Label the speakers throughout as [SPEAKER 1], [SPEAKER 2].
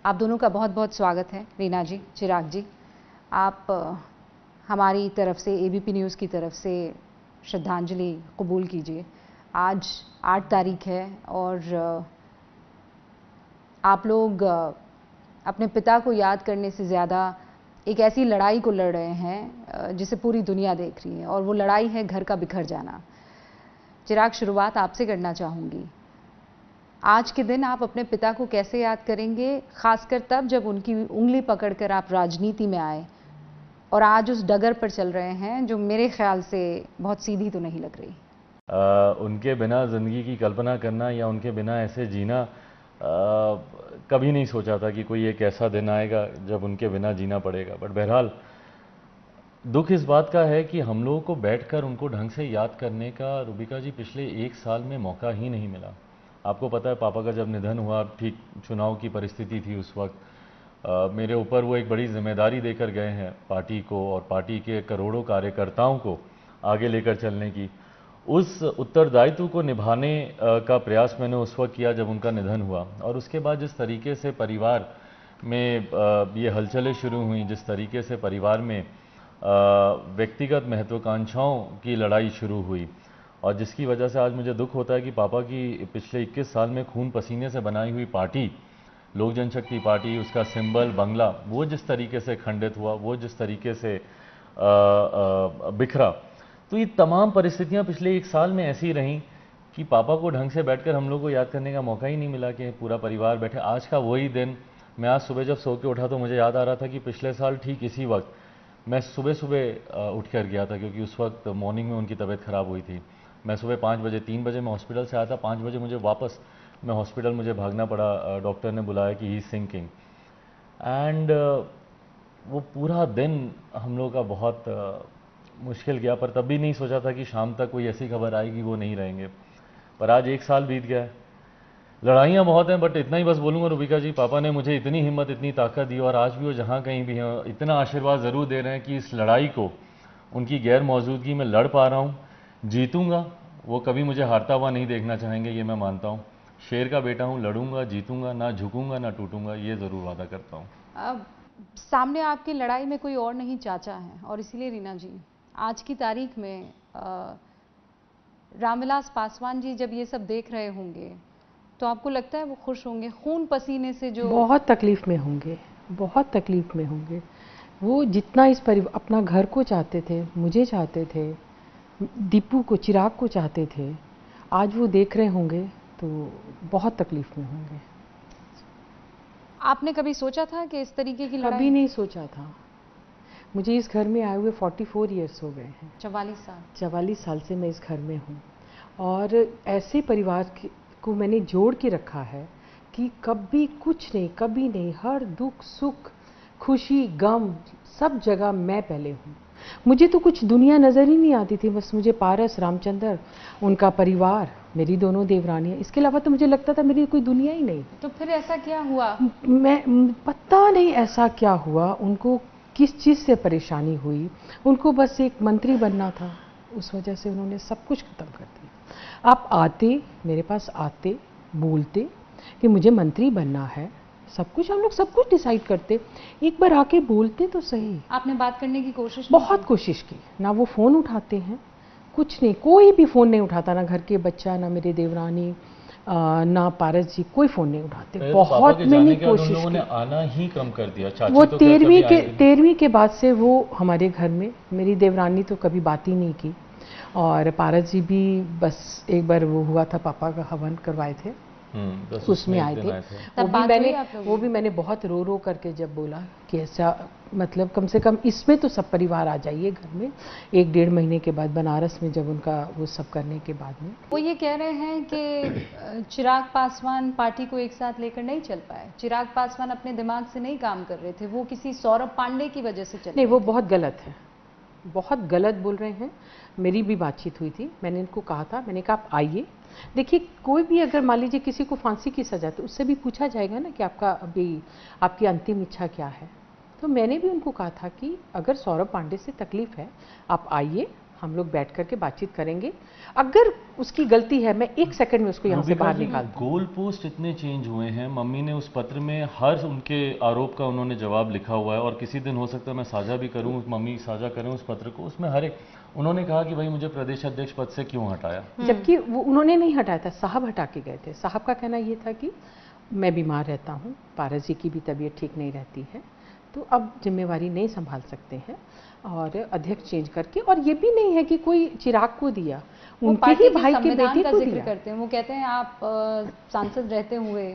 [SPEAKER 1] आप दोनों का बहुत बहुत स्वागत है। रीना जी, चिराग जी, आप हमारी तरफ से, एबीपी न्यूज़ की तरफ से श्रद्धांजलि कबूल कीजिए। आज 8 तारीख है और आप लोग अपने पिता को याद करने से ज़्यादा एक ऐसी लड़ाई को लड़ रहे हैं जिसे पूरी दुनिया देख रही है, और वो लड़ाई है घर का बिखर जाना। चिराग, शुरुआत आपसे करना चाहूँगी। आज के दिन आप अपने पिता को कैसे याद करेंगे, खासकर तब जब उनकी उंगली पकड़कर आप राजनीति में आए और आज उस डगर पर चल रहे हैं जो मेरे ख्याल से बहुत सीधी तो नहीं लग रही।
[SPEAKER 2] उनके बिना ज़िंदगी की कल्पना करना या उनके बिना ऐसे जीना कभी नहीं सोचा था कि कोई एक ऐसा दिन आएगा जब उनके बिना जीना पड़ेगा। बट बहरहाल दुख इस बात का है कि हम लोगों को बैठकर उनको ढंग से याद करने का, रूबिका जी, पिछले 1 साल में मौका ही नहीं मिला। आपको पता है, पापा का जब निधन हुआ, ठीक चुनाव की परिस्थिति थी उस वक्त, मेरे ऊपर वो एक बड़ी जिम्मेदारी देकर गए हैं पार्टी को और पार्टी के करोड़ों कार्यकर्ताओं को आगे लेकर चलने की। उस उत्तरदायित्व को निभाने का प्रयास मैंने उस वक्त किया जब उनका निधन हुआ। और उसके बाद जिस तरीके से परिवार में ये हलचलें शुरू हुई, जिस तरीके से परिवार में व्यक्तिगत महत्वाकांक्षाओं की लड़ाई शुरू हुई, और जिसकी वजह से आज मुझे दुख होता है कि पापा की पिछले 21 साल में खून पसीने से बनाई हुई पार्टी, लोक जनशक्ति पार्टी, उसका सिंबल बंगला, वो जिस तरीके से खंडित हुआ, वो जिस तरीके से बिखरा। तो ये तमाम परिस्थितियां पिछले 1 साल में ऐसी रहीं कि पापा को ढंग से बैठकर हम लोग को याद करने का मौका ही नहीं मिला कि पूरा परिवार बैठे। आज का वही दिन, मैं आज सुबह जब सो के उठा तो मुझे याद आ रहा था कि पिछले साल ठीक इसी वक्त मैं सुबह सुबह उठ कर गया था, क्योंकि उस वक्त मॉर्निंग में उनकी तबीयत ख़राब हुई थी। मैं सुबह 5 बजे, 3 बजे मैं हॉस्पिटल से आया था, 5 बजे मुझे वापस मैं हॉस्पिटल मुझे भागना पड़ा। डॉक्टर ने बुलाया कि ही इज़ सिंकिंग। एंड वो पूरा दिन हम लोग का बहुत मुश्किल गया, पर तब भी नहीं सोचा था कि शाम तक कोई ऐसी खबर आएगी वो नहीं रहेंगे। पर आज 1 साल बीत गया है। लड़ाइयाँ बहुत हैं, बट इतना ही बस बोलूँगा रूबिका जी, पापा ने मुझे इतनी हिम्मत, इतनी ताकत दी, और आज भी वो जहाँ कहीं भी हैं इतना आशीर्वाद ज़रूर दे रहे हैं कि इस लड़ाई को उनकी गैर मौजूदगी में लड़ पा रहा हूँ, जीतूंगा। वो कभी मुझे हारता हुआ नहीं देखना चाहेंगे, ये मैं मानता हूँ। शेर का बेटा हूँ, लड़ूंगा, जीतूंगा, ना झुकूंगा ना टूटूंगा, ये ज़रूर वादा करता हूँ।
[SPEAKER 1] अब सामने आपकी लड़ाई में कोई और नहीं, चाचा है, और इसीलिए रीना जी, आज की तारीख में रामविलास पासवान जी जब ये सब देख रहे होंगे तो आपको लगता है वो खुश होंगे? खून पसीने से जो
[SPEAKER 3] बहुत तकलीफ में होंगे, बहुत तकलीफ में होंगे। वो जितना इस परिवार, अपना घर को चाहते थे, मुझे चाहते थे, दीपू को, चिराग को चाहते थे, आज वो देख रहे होंगे तो बहुत तकलीफ में होंगे।
[SPEAKER 1] आपने कभी सोचा था कि इस तरीके की लड़ाई?
[SPEAKER 3] कभी नहीं सोचा था। मुझे इस घर में आए हुए 44 ईयर्स हो गए हैं।
[SPEAKER 1] 44 साल।
[SPEAKER 3] 44 साल से मैं इस घर में हूँ, और ऐसे परिवार को मैंने जोड़ के रखा है कि कभी कुछ नहीं, कभी नहीं, हर दुख सुख, खुशी गम, सब जगह मैं पहले हूँ। मुझे तो कुछ दुनिया नज़र ही नहीं आती थी, बस मुझे पारस, रामचंद्र, उनका परिवार, मेरी दोनों देवरानियाँ, इसके अलावा तो मुझे लगता था मेरी कोई दुनिया ही नहीं।
[SPEAKER 1] तो फिर ऐसा क्या हुआ?
[SPEAKER 3] मैं पता नहीं ऐसा क्या हुआ, उनको किस चीज़ से परेशानी हुई, उनको बस एक मंत्री बनना था, उस वजह से उन्होंने सब कुछ ख़त्म कर दिया। आप आते, मेरे पास आते, बोलते कि मुझे मंत्री बनना है, सब कुछ हम लोग सब कुछ डिसाइड करते, एक बार आके बोलते तो सही।
[SPEAKER 1] आपने बात करने की कोशिश
[SPEAKER 3] बहुत कोशिश की, ना वो फ़ोन उठाते हैं, कुछ नहीं, कोई भी फ़ोन नहीं उठाता, ना घर के बच्चा, ना मेरे देवरानी, ना पारस जी, कोई फ़ोन नहीं उठाते। बहुत मैंने कोशिश की,
[SPEAKER 2] आना ही कम कर दिया। चाची
[SPEAKER 3] वो
[SPEAKER 2] तो
[SPEAKER 3] 13वीं के बाद से वो हमारे घर में, मेरी देवरानी तो कभी बात ही नहीं की, और पारस जी भी बस एक बार वो हुआ था, पापा का हवन करवाए थे, उसमें आए थे। वो भी मैंने बहुत रो रो करके जब बोला कि ऐसा, मतलब कम से कम इसमें तो सब परिवार आ जाइए घर में, 1-1.5 महीने के बाद बनारस में जब उनका वो सब करने के बाद में।
[SPEAKER 1] वो ये कह रहे हैं कि चिराग पासवान पार्टी को एक साथ लेकर नहीं चल पाए, चिराग पासवान अपने दिमाग से नहीं काम कर रहे थे, वो किसी सौरभ पांडे की वजह से चले।
[SPEAKER 3] नहीं, वो बहुत गलत है, बहुत गलत बोल रहे हैं। मेरी भी बातचीत हुई थी, मैंने इनको कहा था, मैंने कहा आप आइए, देखिए कोई भी अगर मान लीजिए किसी को फांसी की सजा, तो उससे भी पूछा जाएगा ना कि आपका अभी आपकी अंतिम इच्छा क्या है। तो मैंने भी उनको कहा था कि अगर सौरभ पांडे से तकलीफ है, आप आइए, हम लोग बैठ करके बातचीत करेंगे। अगर उसकी गलती है मैं 1 सेकंड में उसको यहाँ से बाहर निकाल दूँ।
[SPEAKER 2] गोल पोस्ट इतने चेंज हुए हैं, मम्मी ने उस पत्र में हर उनके आरोप का उन्होंने जवाब लिखा हुआ है, और किसी दिन हो सकता है मैं साझा भी करूं, मम्मी साझा करें उस पत्र को। उसमें हर एक उन्होंने कहा कि भाई मुझे प्रदेश अध्यक्ष पद से क्यों हटाया,
[SPEAKER 3] जबकि वो उन्होंने नहीं हटाया था, साहब हटा के गए थे। साहब का कहना ये था कि मैं बीमार रहता हूँ, पारस जी की भी तबीयत ठीक नहीं रहती है, तो अब जिम्मेवारी नहीं संभाल सकते हैं और अध्यक्ष चेंज करके। और ये भी नहीं है कि कोई चिराग को दिया, उनके ही भाई के बेटे को दिया।
[SPEAKER 1] करते हैं वो कहते हैं आप सांसद रहते हुए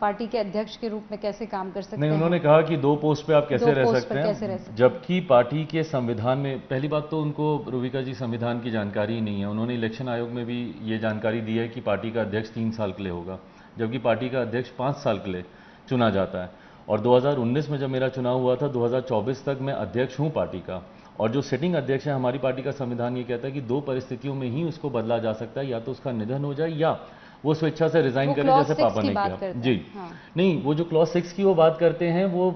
[SPEAKER 1] पार्टी के अध्यक्ष के रूप में कैसे काम कर सकते हैं।
[SPEAKER 2] नहीं, उन्होंने कहा कि 2 पोस्ट पे आप कैसे रह सकते हैं, जबकि पार्टी के संविधान में पहली बात तो उनको रूबिका जी संविधान की जानकारी ही नहीं है। उन्होंने इलेक्शन आयोग में भी ये जानकारी दी है कि पार्टी का अध्यक्ष 3 साल के लिए होगा, जबकि पार्टी का अध्यक्ष 5 साल के लिए चुना जाता है। और 2019 में जब मेरा चुनाव हुआ था, 2024 तक मैं अध्यक्ष हूँ पार्टी का, और जो सिटिंग अध्यक्ष है हमारी पार्टी का संविधान ये कहता है कि 2 परिस्थितियों में ही उसको बदला जा सकता है, या तो उसका निधन हो जाए या वो स्वेच्छा से रिजाइन करे, जैसे पापा ने किया। जी हाँ। नहीं, वो जो क्लॉज 6 की वो बात करते हैं वो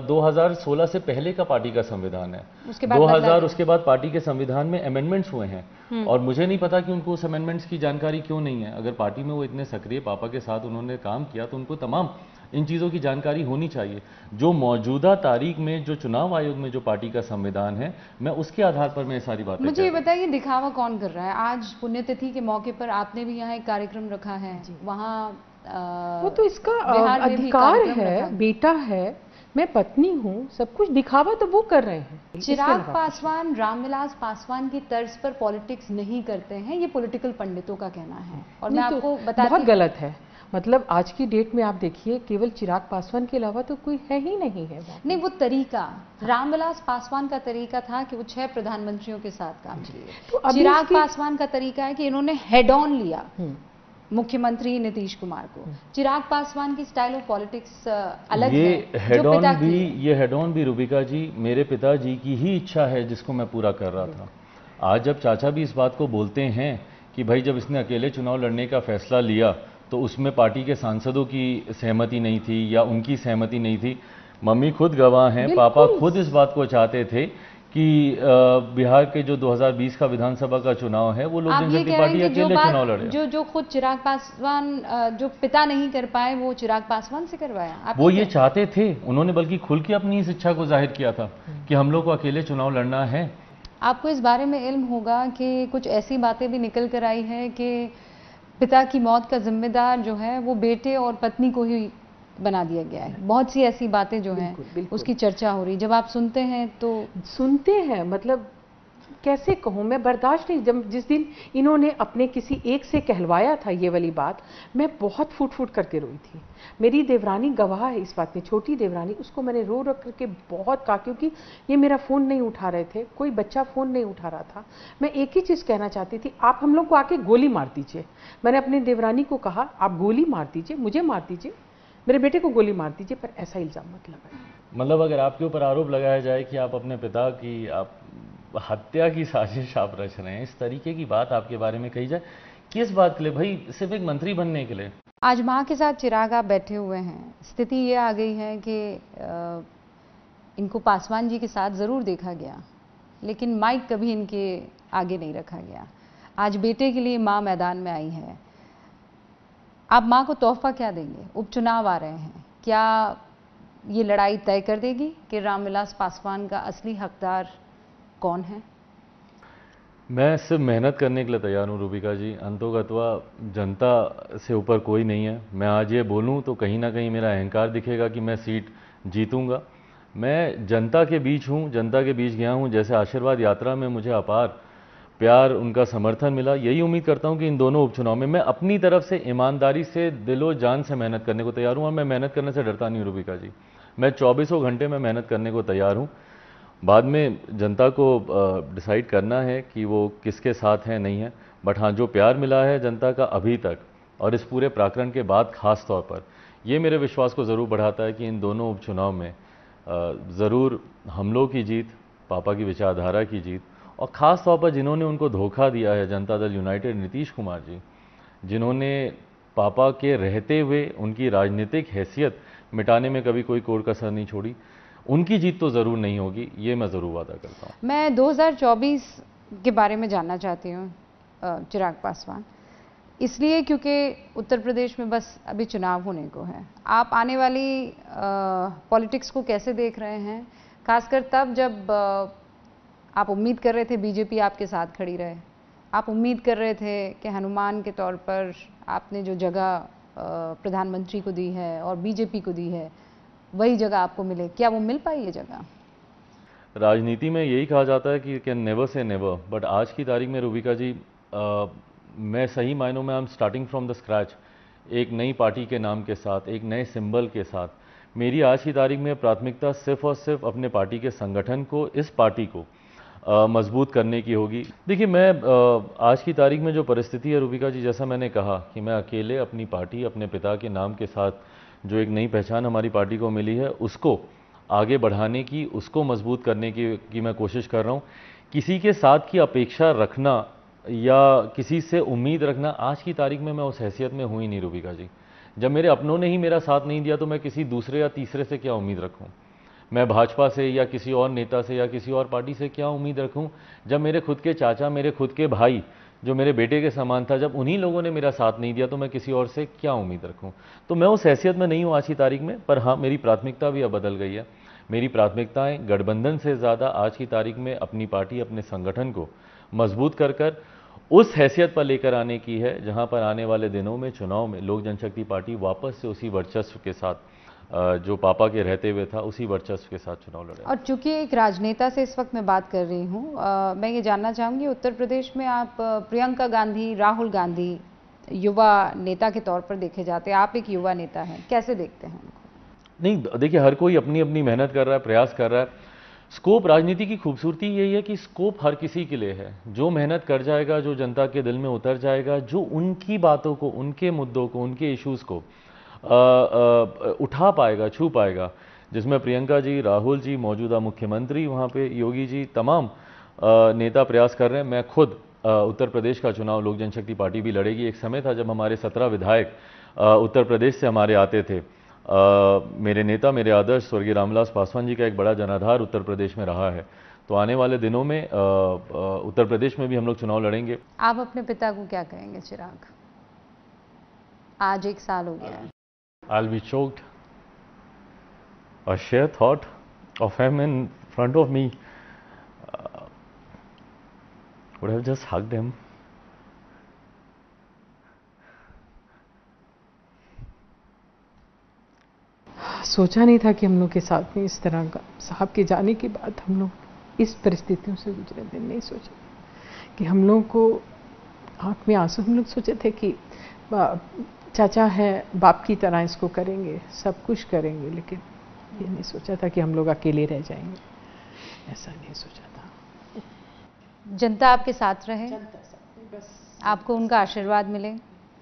[SPEAKER 2] 2016 से पहले का पार्टी का संविधान है। 2000 उसके बाद पार्टी के संविधान में अमेंडमेंट्स हुए हैं, और मुझे नहीं पता कि उनको उस अमेंडमेंट्स की जानकारी क्यों नहीं है। अगर पार्टी में वो इतने सक्रिय पापा के साथ उन्होंने काम किया तो उनको तमाम इन चीज़ों की जानकारी होनी चाहिए। जो मौजूदा तारीख में जो चुनाव आयोग में जो पार्टी का संविधान है, मैं उसके आधार पर मैं सारी बातें।
[SPEAKER 1] मुझे ये बताइए, दिखावा कौन कर रहा है? आज पुण्यतिथि के मौके पर आपने भी यहाँ एक कार्यक्रम रखा है, वहाँ
[SPEAKER 3] वो तो इसका अधिकार है, बेटा है, मैं पत्नी हूँ, सब कुछ दिखावा तो वो कर रहे हैं।
[SPEAKER 1] चिराग पासवान रामविलास पासवान की तर्ज पर पॉलिटिक्स नहीं करते हैं, ये पॉलिटिकल पंडितों का कहना है, और मैं आपको बताती हूँ
[SPEAKER 3] बहुत गलत है। मतलब आज की डेट में आप देखिए, केवल चिराग पासवान के अलावा तो कोई है ही नहीं है।
[SPEAKER 1] नहीं, वो तरीका रामविलास पासवान का तरीका था कि वो 6 प्रधानमंत्रियों के साथ काम किए। तो चिराग पासवान का तरीका है कि इन्होंने हेड ऑन लिया मुख्यमंत्री नीतीश कुमार को। चिराग पासवान की स्टाइल ऑफ पॉलिटिक्स अलग है।
[SPEAKER 2] ये हेड ऑन भी रूबिका जी मेरे पिताजी की ही इच्छा है, जिसको मैं पूरा कर रहा था। आज जब चाचा भी इस बात को बोलते हैं कि भाई जब इसने अकेले चुनाव लड़ने का फैसला लिया तो उसमें पार्टी के सांसदों की सहमति नहीं थी या उनकी सहमति नहीं थी। मम्मी खुद गवाह हैं, पापा खुद इस बात को चाहते थे कि बिहार के जो 2020 का विधानसभा का चुनाव है वो लोक जनशक्ति पार्टी अकेले चुनाव लड़े।
[SPEAKER 1] जो खुद चिराग पासवान जो पिता नहीं कर पाए वो चिराग पासवान से करवाया।
[SPEAKER 2] वो ये चाहते थे, उन्होंने बल्कि खुल के अपनी इस इच्छा को जाहिर किया था कि हम लोग को अकेले चुनाव लड़ना है।
[SPEAKER 1] आपको इस बारे में इल्म होगा कि कुछ ऐसी बातें भी निकल कर आई है कि पिता की मौत का जिम्मेदार जो है वो बेटे और पत्नी को ही बना दिया गया है। बहुत सी ऐसी बातें जो हैं उसकी चर्चा हो रही, जब आप सुनते हैं तो
[SPEAKER 3] सुनते हैं, मतलब कैसे कहूँ मैं, बर्दाश्त नहीं। जब जिस दिन इन्होंने अपने किसी एक से कहलवाया था ये वाली बात, मैं बहुत फूट फूट करके रोई थी। मेरी देवरानी गवाह है इस बात में, छोटी देवरानी, उसको मैंने रो रख करके बहुत कहा, क्योंकि ये मेरा फ़ोन नहीं उठा रहे थे, कोई बच्चा फ़ोन नहीं उठा रहा था। मैं एक ही चीज़ कहना चाहती थी, आप हम लोग को आके गोली मार दीजिए। मैंने अपनी देवरानी को कहा आप गोली मार दीजिए, मुझे मार दीजिए, मेरे बेटे को गोली मार दीजिए, पर ऐसा इल्ज़ाम मत लगाइए।
[SPEAKER 2] मतलब अगर आपके ऊपर आरोप लगाया जाए कि आप अपने पिता की आप हत्या की साजिश आप रच रहे हैं, इस तरीके की बात आपके बारे में कही जाए, किस बात के लिए भाई? सिर्फ एक मंत्री बनने के लिए?
[SPEAKER 1] आज माँ के साथ चिराग आप बैठे हुए हैं, स्थिति ये आ गई है कि इनको पासवान जी के साथ ज़रूर देखा गया, लेकिन माइक कभी इनके आगे नहीं रखा गया। आज बेटे के लिए माँ मैदान में आई है, आप माँ को तोहफा क्या देंगे? उपचुनाव आ रहे हैं, क्या ये लड़ाई तय कर देगी कि रामविलास पासवान का असली हकदार कौन है?
[SPEAKER 2] मैं सिर्फ मेहनत करने के लिए तैयार हूँ रूबिका जी, अंतोगत्वा जनता से ऊपर कोई नहीं है। मैं आज ये बोलूँ तो कहीं ना कहीं मेरा अहंकार दिखेगा कि मैं सीट जीतूंगा। मैं जनता के बीच हूँ, जनता के बीच गया हूँ। जैसे आशीर्वाद यात्रा में मुझे अपार प्यार, उनका समर्थन मिला, यही उम्मीद करता हूँ कि इन दोनों उपचुनाव में मैं अपनी तरफ से ईमानदारी से दिलो जान से मेहनत करने को तैयार हूँ। और मैं मेहनत करने से डरता नहीं हूँ रूबिका जी, मैं 24 घंटे में मेहनत करने को तैयार हूँ। बाद में जनता को डिसाइड करना है कि वो किसके साथ है नहीं है, बट हाँ जो प्यार मिला है जनता का अभी तक और इस पूरे प्रकरण के बाद खास तौर पर, ये मेरे विश्वास को ज़रूर बढ़ाता है कि इन दोनों उपचुनाव में ज़रूर हम लोग की जीत, पापा की विचारधारा की जीत, और ख़ास तौर पर जिन्होंने उनको धोखा दिया है, जनता दल यूनाइटेड नीतीश कुमार जी, जिन्होंने पापा के रहते हुए उनकी राजनीतिक हैसियत मिटाने में कभी कोई कोर कसर नहीं छोड़ी, उनकी जीत तो ज़रूर नहीं होगी, ये मैं ज़रूर वादा करता हूँ।
[SPEAKER 1] मैं 2024 के बारे में जानना चाहती हूँ चिराग पासवान, इसलिए क्योंकि उत्तर प्रदेश में बस अभी चुनाव होने को है। आप आने वाली पॉलिटिक्स को कैसे देख रहे हैं, खासकर तब जब आप उम्मीद कर रहे थे बीजेपी आपके साथ खड़ी रहे, आप उम्मीद कर रहे थे कि हनुमान के तौर पर आपने जो जगह प्रधानमंत्री को दी है और बीजेपी को दी है वही जगह आपको मिले, क्या वो मिल पाई ये जगह?
[SPEAKER 2] राजनीति में यही कहा जाता है कि can never say never, but आज की तारीख में रूबिका जी मैं सही मायनों में I am starting from the scratch, एक नई पार्टी के नाम के साथ, एक नए सिंबल के साथ। मेरी आज की तारीख में प्राथमिकता सिर्फ और सिर्फ अपने पार्टी के संगठन को, इस पार्टी को मजबूत करने की होगी। देखिए मैं आज की तारीख में जो परिस्थिति है रूबिका जी, जैसा मैंने कहा कि मैं अकेले अपनी पार्टी, अपने पिता के नाम के साथ जो एक नई पहचान हमारी पार्टी को मिली है उसको आगे बढ़ाने की, उसको मजबूत करने की मैं कोशिश कर रहा हूँ। किसी के साथ की अपेक्षा रखना या किसी से उम्मीद रखना आज की तारीख में मैं उस हैसियत में हूँ ही नहीं रूबिका जी। जब मेरे अपनों ने ही मेरा साथ नहीं दिया तो मैं किसी दूसरे या तीसरे से क्या उम्मीद रखूँ? मैं भाजपा से या किसी और नेता से या किसी और पार्टी से क्या उम्मीद रखूं? जब मेरे खुद के चाचा, मेरे खुद के भाई जो मेरे बेटे के समान था, जब उन्हीं लोगों ने मेरा साथ नहीं दिया तो मैं किसी और से क्या उम्मीद रखूं? तो मैं उस हैसियत में नहीं हूं आज की तारीख में। पर हाँ, मेरी प्राथमिकता भी अब बदल गई है। मेरी प्राथमिकताएं गठबंधन से ज़्यादा आज की तारीख में अपनी पार्टी, अपने संगठन को मजबूत कर उस हैसियत पर लेकर आने की है जहां पर आने वाले दिनों में चुनाव में लोक जनशक्ति पार्टी वापस से उसी वर्चस्व के साथ जो पापा के रहते हुए था उसी वर्चस्व के साथ चुनाव लड़े।
[SPEAKER 1] और चूंकि एक राजनेता से इस वक्त मैं बात कर रही हूँ, मैं ये जानना चाहूँगी उत्तर प्रदेश में आप प्रियंका गांधी, राहुल गांधी युवा नेता के तौर पर देखे जाते हैं, आप एक युवा नेता हैं, कैसे देखते हैं उनको?
[SPEAKER 2] नहीं देखिए, हर कोई अपनी अपनी मेहनत कर रहा है, प्रयास कर रहा है। स्कोप, राजनीति की खूबसूरती यही है कि स्कोप हर किसी के लिए है। जो मेहनत कर जाएगा, जो जनता के दिल में उतर जाएगा, जो उनकी बातों को, उनके मुद्दों को, उनके इश्यूज़ को उठा पाएगा, छू पाएगा, जिसमें प्रियंका जी, राहुल जी, मौजूदा मुख्यमंत्री वहाँ पे योगी जी, तमाम नेता प्रयास कर रहे हैं। मैं खुद उत्तर प्रदेश का चुनाव लोक जनशक्ति पार्टी भी लड़ेगी। एक समय था जब हमारे 17 विधायक उत्तर प्रदेश से हमारे आते थे। मेरे नेता, मेरे आदर्श स्वर्गीय रामविलास पासवान जी का एक बड़ा जनाधार उत्तर प्रदेश में रहा है। तो आने वाले दिनों में उत्तर प्रदेश में भी हम लोग चुनाव लड़ेंगे।
[SPEAKER 1] आप अपने पिता को क्या कहेंगे चिराग? आज 1 साल हो गया है।
[SPEAKER 2] I'll be choked. A sheer thought of him in front of me would have just hugged him.
[SPEAKER 3] सोचा नहीं था कि हम लोग के साथ में इस तरह का, साहब के जाने के बाद हम लोग इस परिस्थितियों से गुजरे दिन। नहीं सोचा कि हम लोग को आँख में आंसू, हम लोग सोचे थे कि चाचा है, बाप की तरह इसको करेंगे, सब कुछ करेंगे, लेकिन ये नहीं सोचा था कि हम लोग अकेले रह जाएंगे। ऐसा नहीं सोचा था।
[SPEAKER 1] जनता आपके साथ रहे, बस आपको उनका आशीर्वाद मिले।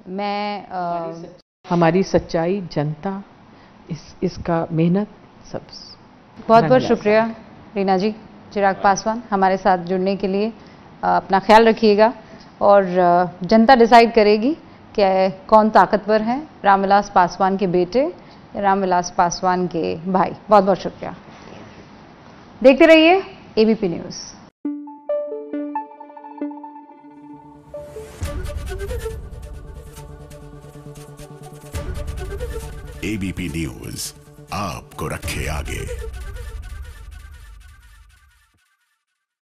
[SPEAKER 1] मैं
[SPEAKER 3] हमारी सच्चाई, जनता, इसका मेहनत, सब।
[SPEAKER 1] बहुत बहुत शुक्रिया रीना जी, चिराग पासवान हमारे साथ जुड़ने के लिए। अपना ख्याल रखिएगा और जनता डिसाइड करेगी कि कौन ताकतवर है, रामविलास पासवान के बेटे या रामविलास पासवान के भाई। बहुत बहुत शुक्रिया। देखते रहिए एबीपी न्यूज़।
[SPEAKER 4] एबीपी न्यूज़ आपको रखे आगे।